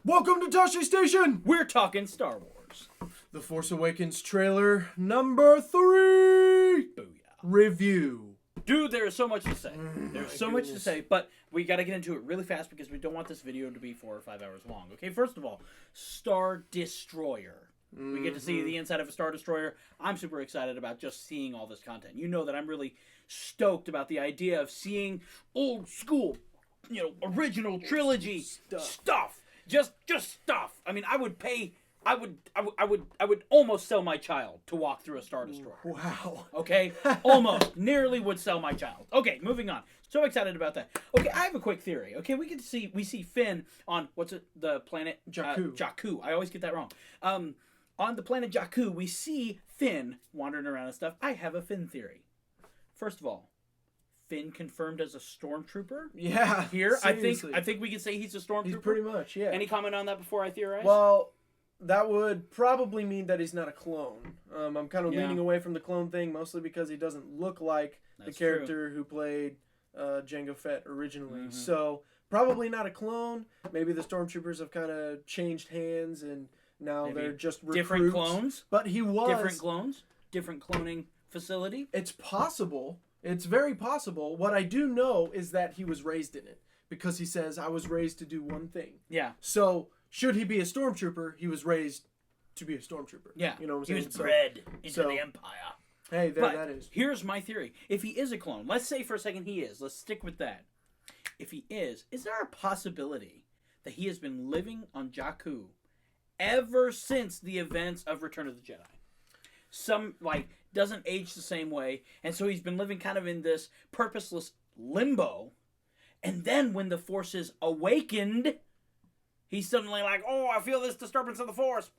Welcome to Tosche Station! We're talking Star Wars. The Force Awakens trailer number 3! Booyah. Review. Dude, there is so much to say. There's so much to goodness. say, but we got to get into it really fast because we don't want this video to be 4 or 5 hours long. Okay, first of all, Star Destroyer. We get to see the inside of a Star Destroyer. I'm super excited about just seeing all this content. You know that I'm really stoked about the idea of seeing old school, original trilogy stuff. Just stuff. I mean, I would almost sell my child to walk through a Star Destroyer. Wow. Okay? Almost. Nearly would sell my child. Okay, moving on. So excited about that. Okay, I have a quick theory. Okay, we see Finn on, the planet? Jakku. Jakku. I always get that wrong. On the planet Jakku, we see Finn wandering around and stuff. I have a Finn theory. First of all, Finn confirmed as a stormtrooper. Yeah. Here, seriously. I think we can say he's a stormtrooper. He's pretty much, yeah. Any comment on that before I theorize? Well, that would probably mean that he's not a clone. I'm kind of Yeah. leaning away from the clone thing, mostly because he doesn't look like That's the character who played Jango Fett originally. Mm-hmm. So, probably not a clone. Maybe the stormtroopers have kind of changed hands and now Maybe they're just recruits. different clones. But he was... Different clones. Different cloning facility. It's possible. It's very possible. What I do know is that he was raised in it. Because he says, I was raised to do one thing. Yeah. So, should he be a stormtrooper, he was raised to be a stormtrooper. Yeah. You know what I'm He saying? was bred into so- the Empire. Hey, there But that is. here's my theory. If he is a clone, let's say for a second he is. Let's stick with that. If he is there a possibility that he has been living on Jakku ever since the events of Return of the Jedi? Doesn't age the same way, and so he's been living kind of in this purposeless limbo. And then when the Force is awakened, he's suddenly like, oh, I feel this disturbance of the Force.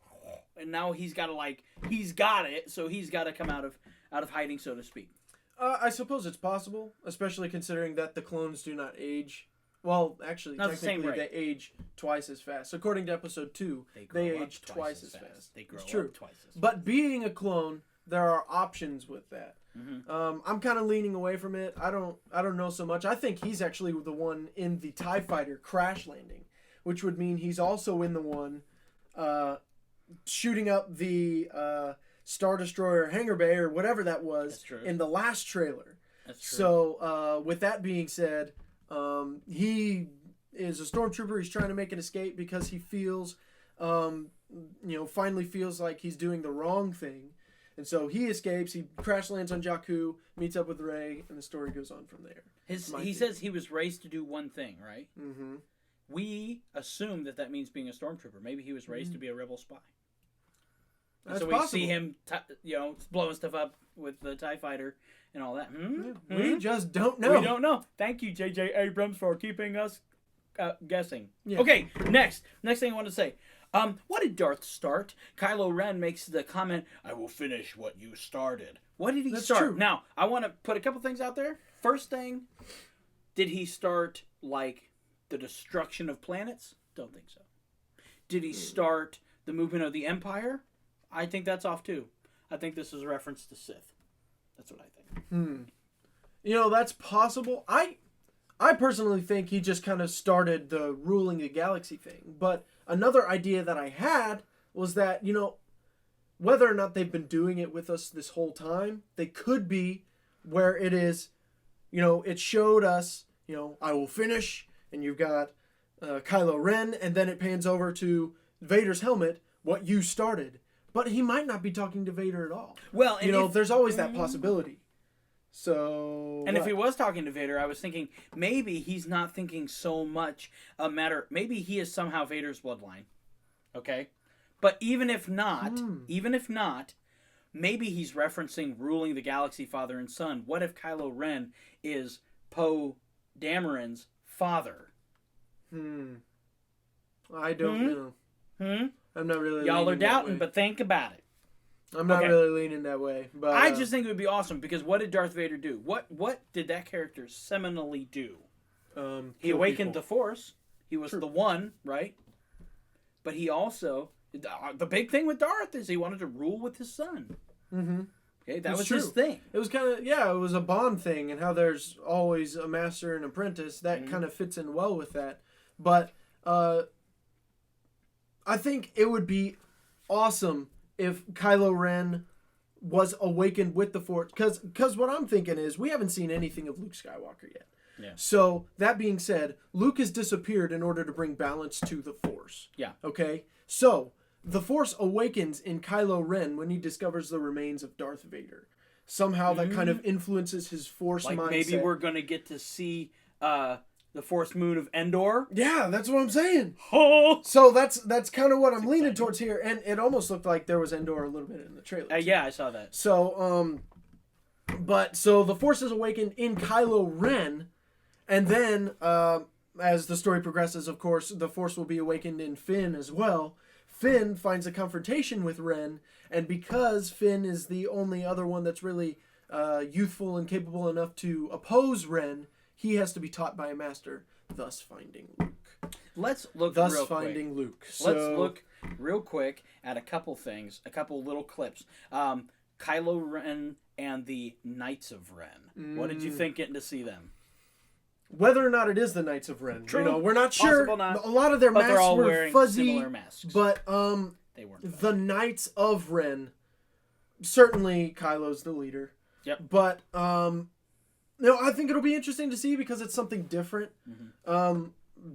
And now he's got it, so he's got to come out of hiding, so to speak. I suppose it's possible, especially considering that the clones do not age. Well, actually, Not the same technically, rate. they age twice as fast. According to Episode 2, they grow up age twice as fast. They grow It's true. up twice as fast. But being a clone, there are options with that. Mm-hmm. I'm kind of leaning away from it. I don't know so much. I think he's actually the one in the TIE Fighter crash landing, which would mean he's also in the one shooting up the Star Destroyer hangar bay or whatever that was in the last trailer. That's true. So with that being said, he is a stormtrooper. He's trying to make an escape because he feels, finally feels like he's doing the wrong thing. And so he escapes. He crash lands on Jakku, meets up with Rey, and the story goes on from there. He says he was raised to do one thing, right? Mm-hmm. We assume that means being a stormtrooper. Maybe he was raised to be a rebel spy. That's so possible. we see him, blowing stuff up with the TIE Fighter and all that. We just don't know. We don't know. Thank you, J.J. Abrams, for keeping us guessing. Yeah. Okay, next thing I want to say. What did Darth start? Kylo Ren makes the comment, I will finish what you started. What did he That's start? true. Now, I want to put a couple things out there. First thing, did he start, the destruction of planets? Don't think so. Did he start the movement of the Empire? I think that's off, too. I think this is a reference to Sith. That's what I think. That's possible. I personally think he just kind of started the ruling the galaxy thing. But another idea that I had was that, whether or not they've been doing it with us this whole time, they could be where it is, it showed us, I will finish, and you've got Kylo Ren, and then it pans over to Vader's helmet, what you started. But he might not be talking to Vader at all. Well, and there's always that possibility. So... And if he was talking to Vader, I was thinking maybe he's not thinking so much maybe he is somehow Vader's bloodline. Okay? But even if not, maybe he's referencing ruling the galaxy father and son. What if Kylo Ren is Poe Dameron's father? I don't know. I'm not really Y'all are leaning that doubting, way. but think about it. I'm not really leaning that way. But I just think it would be awesome because what did Darth Vader do? What did that character seminally do? He awakened the Force. He was the one, right? But he also... The big thing with Darth is he wanted to rule with his son. Mm-hmm. Okay, that was his thing. It was kind of, it was a bond thing, and how there's always a master and apprentice. That kind of fits in well with that. But I think it would be awesome if Kylo Ren was awakened with the Force. Because what I'm thinking is we haven't seen anything of Luke Skywalker yet. Yeah. So, that being said, Luke has disappeared in order to bring balance to the Force. Yeah. Okay? So, the Force awakens in Kylo Ren when he discovers the remains of Darth Vader. Somehow that kind of influences his Force mindset. Maybe we're going to get to see the Force moon of Endor. Yeah, that's what I'm saying. Oh! So that's kind of what I'm leaning towards here. And it almost looked like there was Endor a little bit in the trailer. Yeah, I saw that. So, so the Force is awakened in Kylo Ren. And then, as the story progresses, of course, the Force will be awakened in Finn as well. Finn finds a confrontation with Ren, and because Finn is the only other one that's really youthful and capable enough to oppose Ren, he has to be taught by a master, thus finding Luke. Let's look thus real finding quick. Luke. Let's look real quick at a couple things, a couple little clips. Kylo Ren and the Knights of Ren. What did you think getting to see them? Whether or not it is the Knights of Ren, True. you know, we're not sure. Not. A lot of their masks all were wearing fuzzy, similar masks. but They weren't. the Knights of Ren, certainly Kylo's the leader. Yep. But I think it'll be interesting to see because it's something different. Mm-hmm.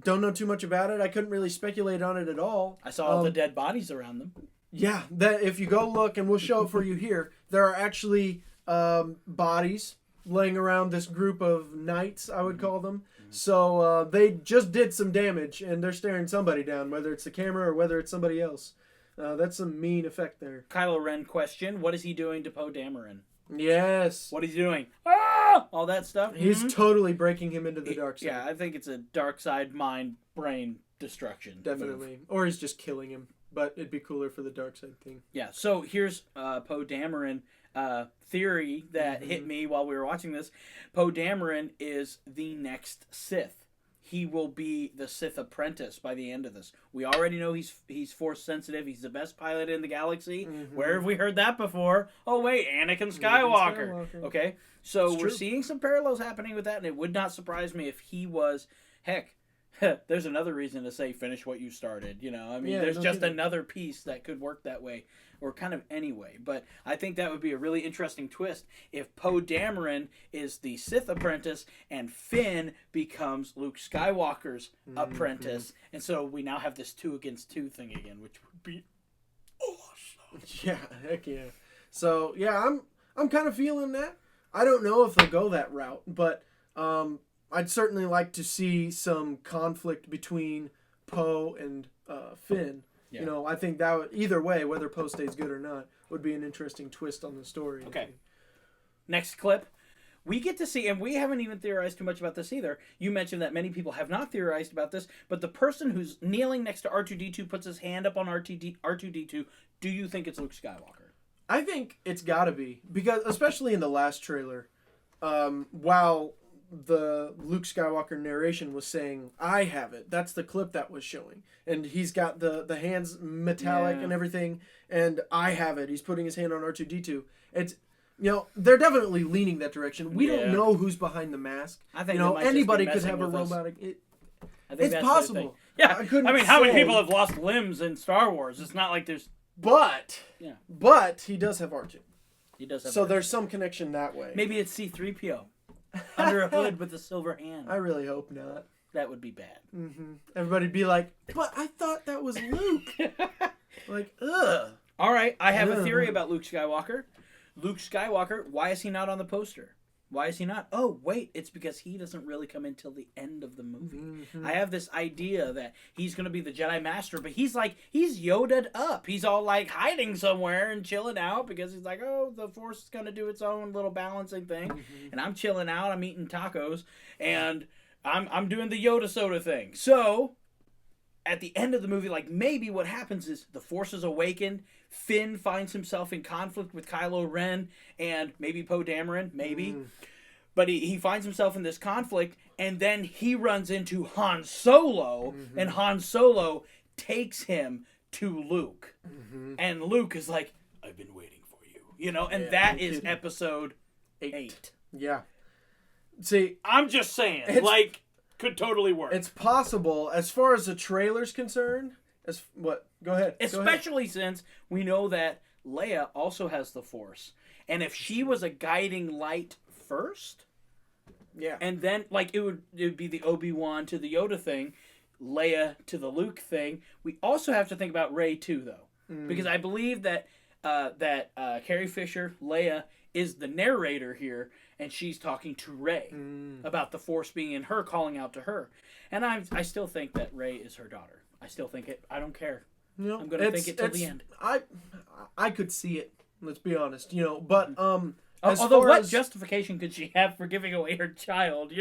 Don't know too much about it. I couldn't really speculate on it at all. I saw all the dead bodies around them. Yeah, that if you go look, and we'll show it for you here, there are actually bodies laying around this group of knights, I would call them. So they just did some damage, and they're staring somebody down, whether it's the camera or whether it's somebody else. That's a mean effect there. Kylo Ren question, what is he doing to Poe Dameron? Yes. What is he doing? Ah! All that stuff. He's totally breaking him into the dark side. Yeah, I think it's a dark side mind brain destruction. Definitely. Move. Or he's just killing him. But it'd be cooler for the dark side thing. Yeah, so here's Poe Dameron theory that hit me while we were watching this. Poe Dameron is the next Sith. He will be the Sith apprentice by the end of this. We already know he's Force sensitive. He's the best pilot in the galaxy. Where have we heard that before? Oh, wait, Anakin Skywalker. Okay, so we're seeing some parallels happening with that, and it would not surprise me if he was, heck, there's another reason to say finish what you started. You know, I mean, there's just another piece that could work that way, or kind of anyway. But I think that would be a really interesting twist if Poe Dameron is the Sith apprentice and Finn becomes Luke Skywalker's apprentice, and so we now have this 2 against 2 thing again, which would be awesome. Yeah, heck yeah. So yeah, I'm kind of feeling that. I don't know if they'll go that route, but I'd certainly like to see some conflict between Poe and Finn. Yeah. You know, I think that would, either way, whether Poe stays good or not, would be an interesting twist on the story. Okay. Next clip. We get to see, and we haven't even theorized too much about this either. You mentioned that many people have not theorized about this, but the person who's kneeling next to R2-D2 puts his hand up on R2-D2. Do you think it's Luke Skywalker? I think it's got to be, because especially in the last trailer, while the Luke Skywalker narration was saying, I have it. That's the clip that was showing. And he's got the hands metallic and everything, and I have it. He's putting his hand on R2-D2. It's, they're definitely leaning that direction. We don't know who's behind the mask. I think anybody could have a robotic... I think it's possible. Yeah, I mean, how many people have lost limbs in Star Wars? It's not like there's... But he does have R2. He does have So R2. There's some connection that way. Maybe it's C-3PO. Under a hood with a silver hand. I really hope not. That would be bad. Everybody'd be like, but I thought that was Luke. Like, ugh. All right, I have a theory about Luke Skywalker. Luke Skywalker, why is he not on the poster? Why is he not? Oh, wait, it's because he doesn't really come in till the end of the movie. I have this idea that he's going to be the Jedi Master, but he's Yoda'd up. He's all like hiding somewhere and chilling out because he's like, oh, the Force is going to do its own little balancing thing. And I'm chilling out, I'm eating tacos, and I'm doing the Yoda soda thing. So, at the end of the movie, like maybe what happens is the Force is awakened, Finn finds himself in conflict with Kylo Ren and maybe Poe Dameron, maybe. But he finds himself in this conflict, and then he runs into Han Solo, and Han Solo takes him to Luke. And Luke is like, I've been waiting for you. And that is episode 8. Yeah. See, I'm just saying, could totally work. It's possible, as far as the trailer's concerned, What? Go ahead. Especially since we know that Leia also has the Force. And if she was a guiding light first, yeah, and then like it would be the Obi-Wan to the Yoda thing, Leia to the Luke thing. We also have to think about Rey too, though, because I believe that Carrie Fisher, Leia, is the narrator here, and she's talking to Rey about the Force being in her, calling out to her. And I still think that Rey is her daughter. I still think it. I don't care. I'm going to think it till the end. I could see it. Let's be honest. But although what justification could she have for giving away her child?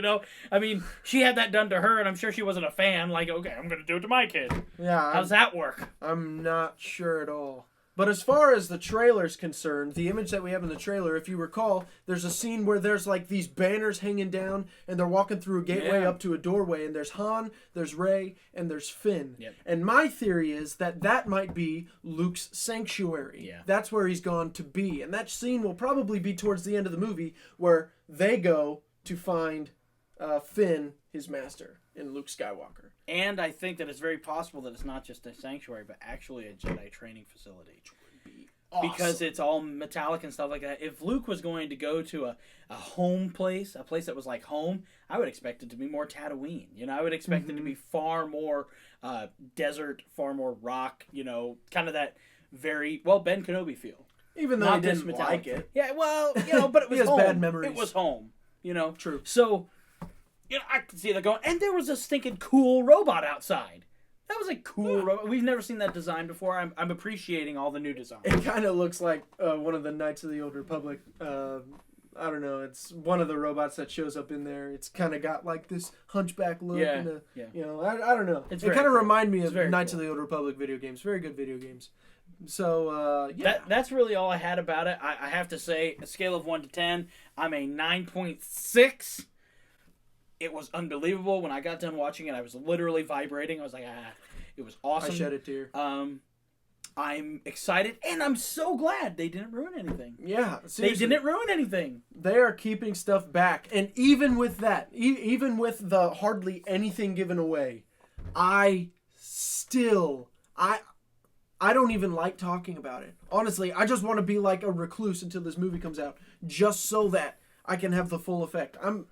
I mean, she had that done to her, and I'm sure she wasn't a fan. Like, okay, I'm going to do it to my kid. Yeah. How's that work? I'm not sure at all. But as far as the trailer's concerned, the image that we have in the trailer, if you recall, there's a scene where there's like these banners hanging down, and they're walking through a gateway up to a doorway, and there's Han, there's Rey, and there's Finn. Yep. And my theory is that might be Luke's sanctuary. Yeah. That's where he's gone to be. And that scene will probably be towards the end of the movie, where they go to find Finn, his master, and Luke Skywalker. And I think that it's very possible that it's not just a sanctuary, but actually a Jedi training facility. Awesome. Because it's all metallic and stuff like that. If Luke was going to go to a home place, a place that was like home, I would expect it to be more Tatooine. I would expect it to be far more desert, far more rock, kind of that very, Ben Kenobi feel. Even though he didn't like it. Yeah, well, but it was he has home. Bad memories. It was home, True. So, I could see that going. And there was a stinking cool robot outside. That was a cool robot. We've never seen that design before. I'm appreciating all the new designs. It kind of looks like one of the Knights of the Old Republic. I don't know. It's one of the robots that shows up in there. It's kind of got like this hunchback look. Yeah. And I don't know. It kind of cool. reminds me of Knights cool. of the Old Republic video games. Very good video games. So, yeah. That's really all I had about it. I have to say, a scale of 1 to 10, I'm a 9.6. It was unbelievable. When I got done watching it, I was literally vibrating. I was like, it was awesome. I shed a tear. I'm excited, and I'm so glad they didn't ruin anything. Yeah, seriously. They didn't ruin anything. They are keeping stuff back. And even with that, even with the hardly anything given away, I don't even like talking about it. Honestly, I just want to be like a recluse until this movie comes out, just so that I can have the full effect. I'm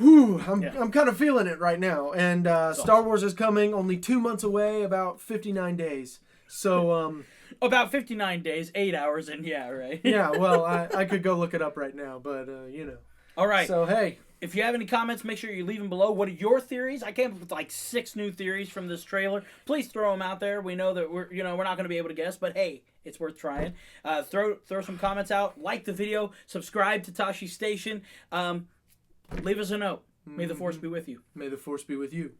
kind of feeling it right now. And Star Wars is coming only 2 months away, about 59 days. So, about 59 days, 8 hours, and yeah, right. Yeah, well, I could go look it up right now, but, All right. So, hey. If you have any comments, make sure you leave them below. What are your theories? I came up with like 6 new theories from this trailer. Please throw them out there. We know that we're not going to be able to guess, but hey, it's worth trying. Throw some comments out. Like the video. Subscribe to Tosche Station. Leave us a note. May the Force be with you. May the Force be with you.